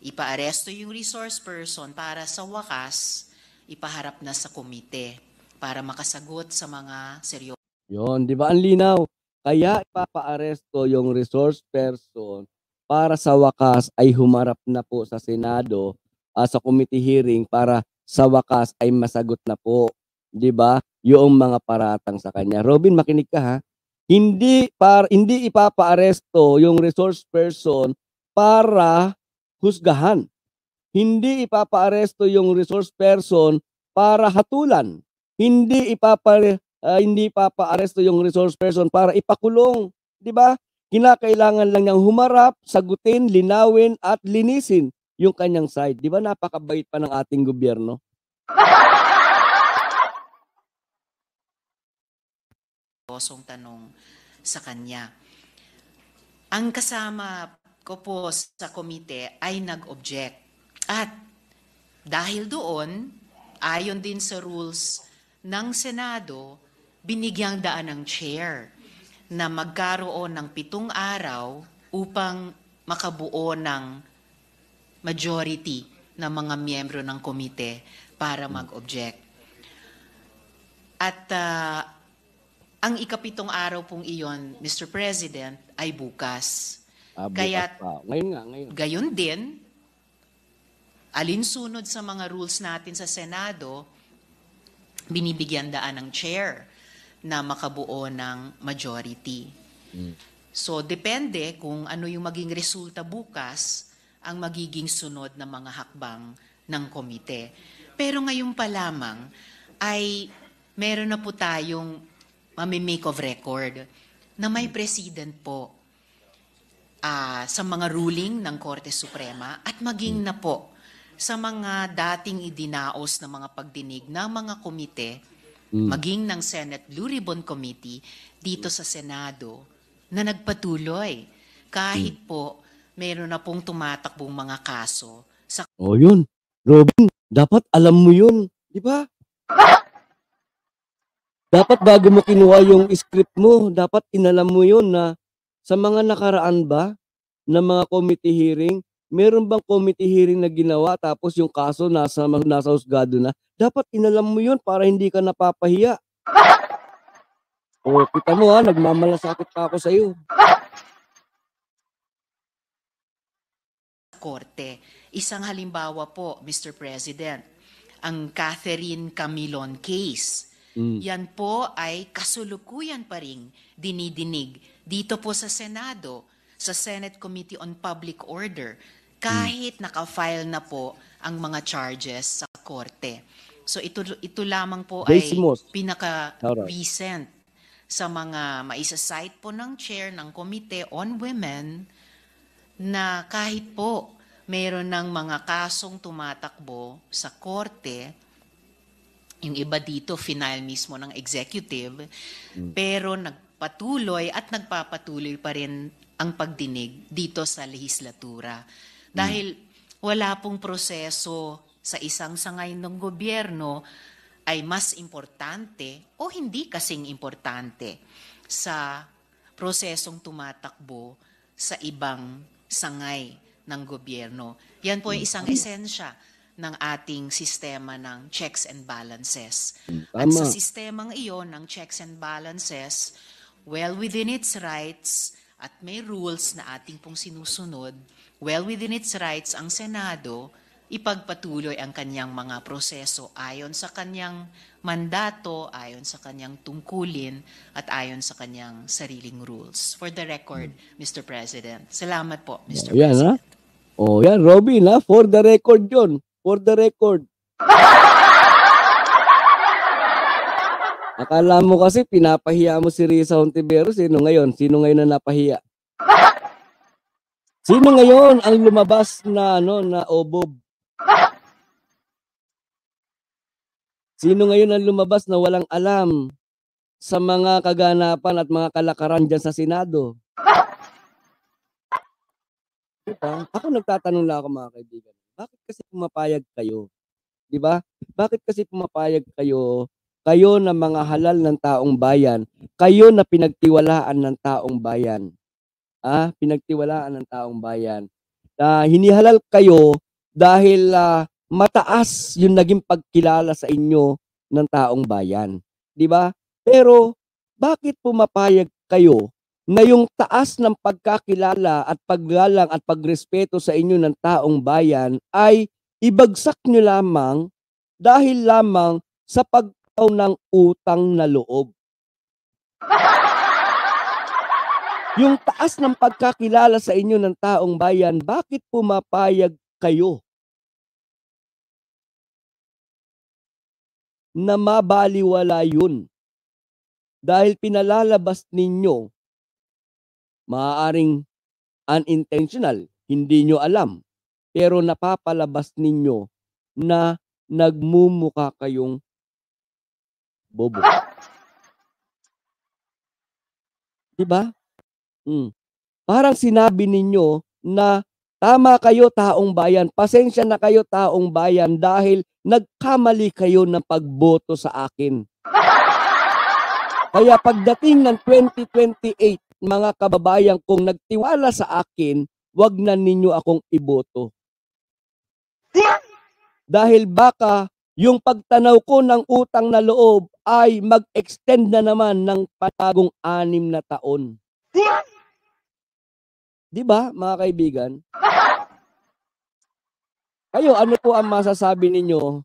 Ipaaresto yung resource person para sa wakas, ipaharap na sa komite para makasagot sa mga seryoso. Yon, di ba? Ang linaw. Kaya ipapaaresto yung resource person para sa wakas ay humarap na po sa Senado, sa committee hearing para sa wakas ay masagot na po, di ba? Yung mga paratang sa kanya. Robin, makinig ka ha. Hindi ipapaaresto yung resource person para husgahan. Hindi ipapaaresto yung resource person para hatulan. Hindi ipapaaresto yung resource person para ipakulong, 'di ba? Kinakailangan lang niyang humarap, sagutin, linawin at linisin yung kanyang side. 'Di ba napakabait pa ng ating gobyerno? Seryosong tanong sa kanya. Ang kasama ko po sa komite ay nag-object. At dahil doon, ayon din sa rules ng Senado, binigyang daan ng chair na magkaroon ng 7 araw upang makabuo ng majority ng mga miyembro ng komite para mag-object. At ang ika-7 araw pong iyon, Mr. President, ay bukas. Kaya Ngayon. gayon din, alinsunod sa mga rules natin sa Senado, binibigyan daan ng chair na makabuo ng majority. So, depende kung ano yung maging resulta bukas, ang magiging sunod na mga hakbang ng komite. Pero ngayon pa lamang ay meron na po tayong make of record na may president po sa mga ruling ng Korte Suprema at maging na po sa mga dating idinaos na mga pagdinig ng mga komite, maging ng Senate Blue Ribbon Committee dito sa Senado na nagpatuloy kahit po meron na pong tumatakbong mga kaso sa Oh, yun. Robin, dapat alam mo yun, di ba? Dapat bago mo kinuha yung script mo, dapat inalam mo yun na sa mga nakaraan ba na mga committee hearing, meron bang committee hearing na ginawa tapos yung kaso nasa husgado na? Dapat inalam mo yun para hindi ka napapahiya. O, kita mo ha, nagmamalasakit pa ako sa iyo. Korte. Isang halimbawa po, Mr. President, ang Catherine Camilon case. Yan po ay kasulukuyan pa ring dinidinig dito po sa Senado, sa Senate Committee on Public Order, kahit naka-file na po ang mga charges sa korte. So ito lamang po Basimos. ay pinaka-recent sa mga maisa-cite po ng chair ng Committee on Women na kahit po mayroon ng mga kasong tumatakbo sa korte, yung iba dito, final mismo ng executive, pero nagpatuloy at nagpapatuloy pa rin ang pagdinig dito sa lehislatura. Dahil wala pong proseso sa isang sangay ng gobyerno ay mas importante o hindi kasing importante sa prosesong tumatakbo sa ibang sangay ng gobyerno. Yan po yung isang esensya ng ating sistema ng checks and balances. At sa sistemang iyon ng checks and balances, well within its rights at may rules na ating pong sinusunod, well within its rights ang Senado, ipagpatuloy ang kanyang mga proseso ayon sa kanyang mandato, ayon sa kanyang tungkulin, at ayon sa kanyang sariling rules. For the record, Mr. President. Salamat po, Mr. President. Oh, yan, Robin, ha? For the record yun. For the record. Akala mo kasi pinapahiya mo si Risa Hontiveros. Sino ngayon? Sino ngayon na napahiya? Sino ngayon ang lumabas na na obob? Sino ngayon ang lumabas na walang alam sa mga kaganapan at mga kalakaran dyan sa Senado? Diba? Ako nagtatanong lang ako, mga kaibigan. Bakit kasi pumapayag kayo? Di ba? Bakit kasi pumapayag kayo? Kayo na mga halal ng taong bayan. Kayo na pinagtiwalaan ng taong bayan. Pinagtiwalaan ng taong bayan. hinihalal kayo dahil mataas yung naging pagkilala sa inyo ng taong bayan. Di ba? Pero bakit pumapayag kayo na yung taas ng pagkakilala at paggalang at pagrespeto sa inyo ng taong bayan ay ibagsak nyo lamang dahil lamang sa pagtaw ng utang na loob? Yung taas ng pagkakilala sa inyo ng taong bayan, bakit pumapayag kayo na mabaliwala yun? Dahil pinalalabas ninyo, maaaring unintentional, hindi nyo alam, pero napapalabas ninyo na nagmumukha kayong bobo. Diba? Parang sinabi ninyo na tama kayo taong bayan, pasensya na kayo taong bayan dahil nagkamali kayo ng pagboto sa akin. Kaya pagdating ng 2028, mga kababayan, kung nagtiwala sa akin, wag na ninyo akong iboto. Dahil baka yung pagtanaw ko ng utang na loob ay mag-extend na naman ng patagong 6 na taon. Di ba, mga kaibigan? Kayo, ano po ang masasabi ninyo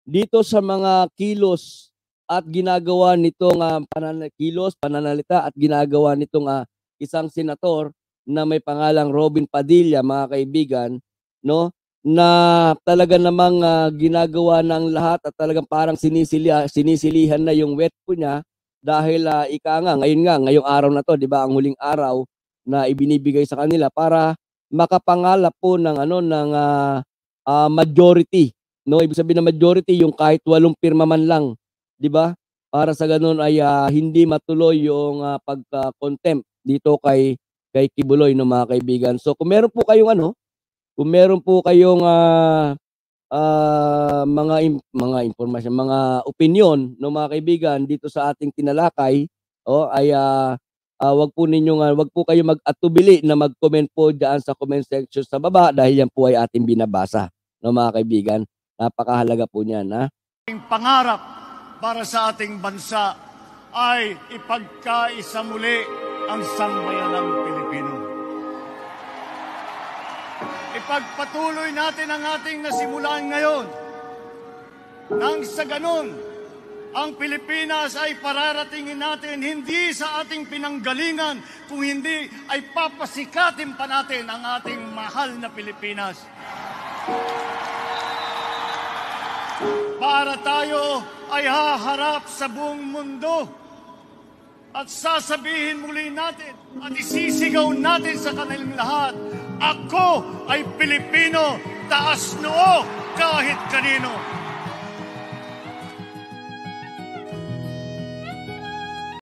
dito sa mga kilos at ginagawa nitong pananalita at ginagawa nitong isang senator na may pangalang Robin Padilla, mga kaibigan, no? Na talaga namang ginagawa ng lahat at talagang parang sinisilihan na yung wet po niya dahil ngayong araw na to, di ba, ang huling araw na ibinibigay sa kanila para makapangalap po ng majority, no? Ibig sabihin ng majority yung kahit 8 pirma man lang, di ba? Para sa ganun ay hindi matuloy yung pagka-contempt dito kay Kibuloy, no, mga kaibigan. So kung meron po kayong mga impormasyon, mga opinion, no, mga kaibigan, dito sa ating tinalakay, wag po kayo mag-atubili na mag-comment po diyan sa comment section sa baba dahil yan po ay ating binabasa, no, mga kaibigan. Napakahalaga po niyan, ha? Ang pangarap para sa ating bansa ay ipagkaisa muli ang sambayanang Pilipino. Ipagpatuloy natin ang ating nasimulan ngayon. Nang sa ganun, ang Pilipinas ay pararatingin natin hindi sa ating pinanggalingan, kung hindi ay papasikatin pa natin ang ating mahal na Pilipinas. Para tayo ay haharap sa buong mundo at sasabihin muli natin at isisigaw natin sa kanilang lahat, ako ay Pilipino, taas noo kahit kanino.